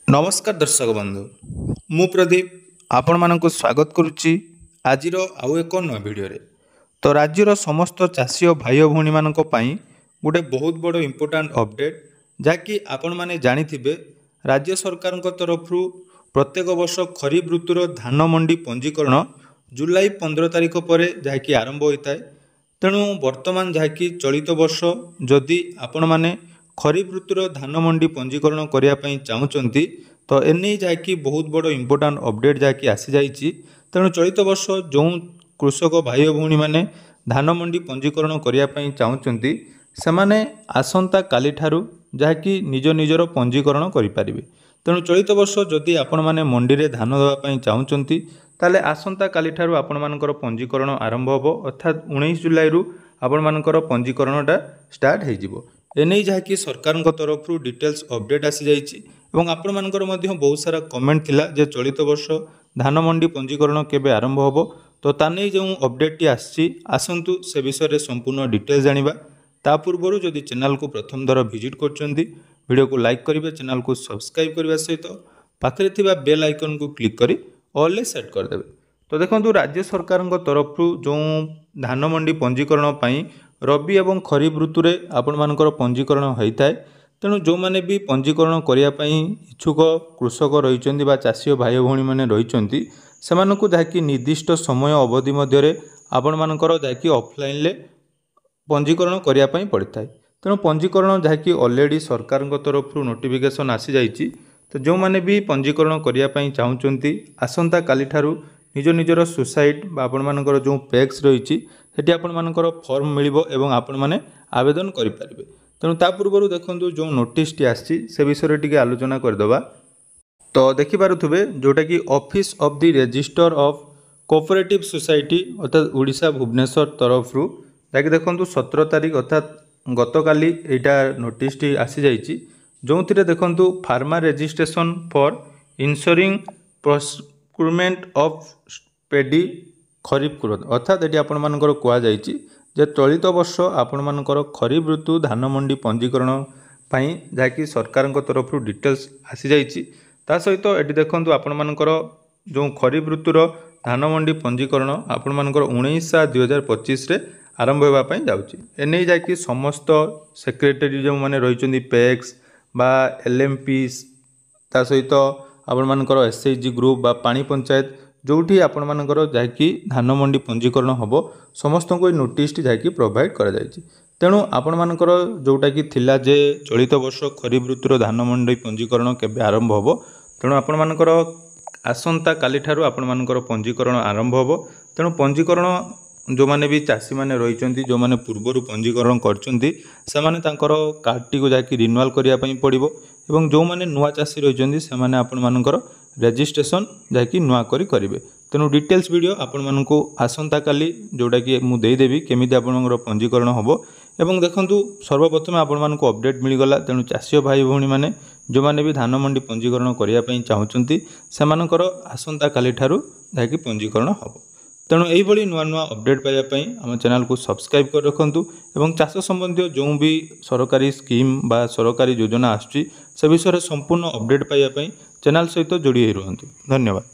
नमस्कार दर्शक बंधु मु प्रदीप आपण मानक स्वागत करुच्ची आज आउ एक नया वीडियो रे। तो राज्यर समस्त चाषी और भाई भौणी मानक पई गोटे बहुत बड़ इम्पोर्टाट अपडेट जहाँकि आपण माने जानिथिबे राज्य सरकार तरफ प्रत्येक वर्ष खरीफ ऋतुर धान मंडी पंजीकरण जुलाई 15 तारिख पर जहाँकि आरंभ होता है। तेणु वर्तमान जहाँकि चलित वर्ष जदि आपण माने खरीफ ऋतुर धान मंडी पंजीकरण करने चाहूँगी तो एने जहाँकि बहुत बड़ इम्पोर्टाट अपडेट जहाँकि आसी जाइए। तेणु चलित वर्ष जो कृषक भाई भौणी मैंने धान मंडी पंजीकरण करने चाहूँगी से आसंता काली ठारू जहाँकि निज निजर पंजीकरण करें। तेणु चलित वर्ष जदि आपण मैंने मंडी रे धान देवाई चाहूँगी ताले आसंता काली ठारू आपण मानकर पंजीकरण आरंभ हो अर्थात 19 जुलाई रु आपण मानकर पंजीकरणटा स्टार्ट हो एने जहाँकि सरकार तरफ डिटेल्स अपडेट आसी जाइए। और आपण मानकर बहुत सारा कमेंट थिला जे चलित वर्ष धान मंडी पंजीकरण केबे आरंभ हो तो ताने जो अपडेट टी आसंतु से विषय में संपूर्ण डिटेल्स जानिबा। ता पूर्व जदि चैनल को प्रथम थर विजिट करछंती वीडियो को लाइक करेंगे, चैनल को सब्सक्राइब करने सहित पाखरे थिबा बेल आइकन को क्लिक करी ऑल सेट करदेवे। तो देखो राज्य सरकार तरफ जो धान मंडी पंजीकरण पाई रबी और खरीफ ऋतु में आपण मानकर पंजीकरण होता है। तेणु जो मैंने भी पंजीकरण करने इच्छुक कृषक रही चाषी भाई भौणी मैंने रही जहाँकि निर्दिष्ट समय अवधि मध्य आपण मानकर जहाँकि ऑफलाइन पंजीकरण करने पड़ता है। तेणु पंजीकरण जहाँकि ऑलरेडी सरकार तरफ नोटिफिकेशन आसी जाइए। तो जो मैंने भी पंजीकरण करने चाहूँगी आसंता काली ठारू निज निजर सोसाइट आपण मानकर जो पैक्स रही आपण मानकर फॉर्म मिलिबो एवं आपण माने आवेदन करें। तेणु ता पूर्व देखो जो नोटिस टी आसी से विषय टी आलोचना करदे। तो देखिपे जोटा कि office of the register of cooperative society अर्थात ओडिशा भुवनेश्वर तरफ जैक देखो 17 तारिख अर्थात गतकाली यहाँ नोटिस टी आसी जाइए जो थे देखो farmer registration for ensuring procurement of pedi kharif growth अर्थात ये आपण मानकर कहुई चलित वर्ष आपण मानकर खरीफ ऋतु धान मंडी पंजीकरण पाई जहाँकि सरकार तरफ डिटेल्स आसी जाइए। ता सहित ये देखो आपण मानकर जो खरीफ ऋतुर धान मंडी पंजीकरण आपण मानकर 19/7/2025 रे आरंभ होगापाई जाऊँगी। एने जाकि समस्त सेक्रेटरी जो मैंने रही पैक्स बा LMP ता सहित आपण मानकर SHG ग्रुप बा पानी पंचायत जोठी आपण मानकर जहाँकि धान मंडी पंजीकरण हम समस्त को नोटिस जहाँकि प्रोवाइड करा जायछि। तेणु आपण मानकर जोटा कि थिला जे चलित वर्ष खरीफ ऋतुर धान मंडी पंजीकरण केबे आरंभ हो तेणु आपण मानकर आसंता काली ठारू आपण मानकर पंजीकरण आरंभ हो। तेणु पंजीकरण जो माने भी चाषी माने रही जो माने पूर्वर पंजीकरण करछंती से माने तांकर कार्ड टी को जाकि रिन्यूअल करिया पई पड़िबो एवं जो माने नुआ चाषी रही से माने आपण मानकर रजिस्ट्रेशन जाकि नुआ करी करिवे। तेणु डिटेल्स वीडियो आपण मानकु आसंता काली जोटा कि मु देदेवी केमिति आपणकर पंजीकरण हम एवं देखंतु सर्वप्रथम आपण मानकु अपडेट मिलगला। तेणु चाषी भाई भौणी माने जो माने भी धान मंडी पंजीकरण करिया पई चाहूँगी सेमानकर आसंता काली ठारू जाकि पंजीकरण हम। तेणु यही नुआ नुआ अपडेट पाइबापी आम चैनल को सब्सक्राइब कर रखु एवं चाष संबंधी जो भी सरकारी स्कीम बा सरकारी योजना आसुची से विषय संपूर्ण अपडेट पाइबापी चैनल सहित जोड़ी रुहतु। धन्यवाद।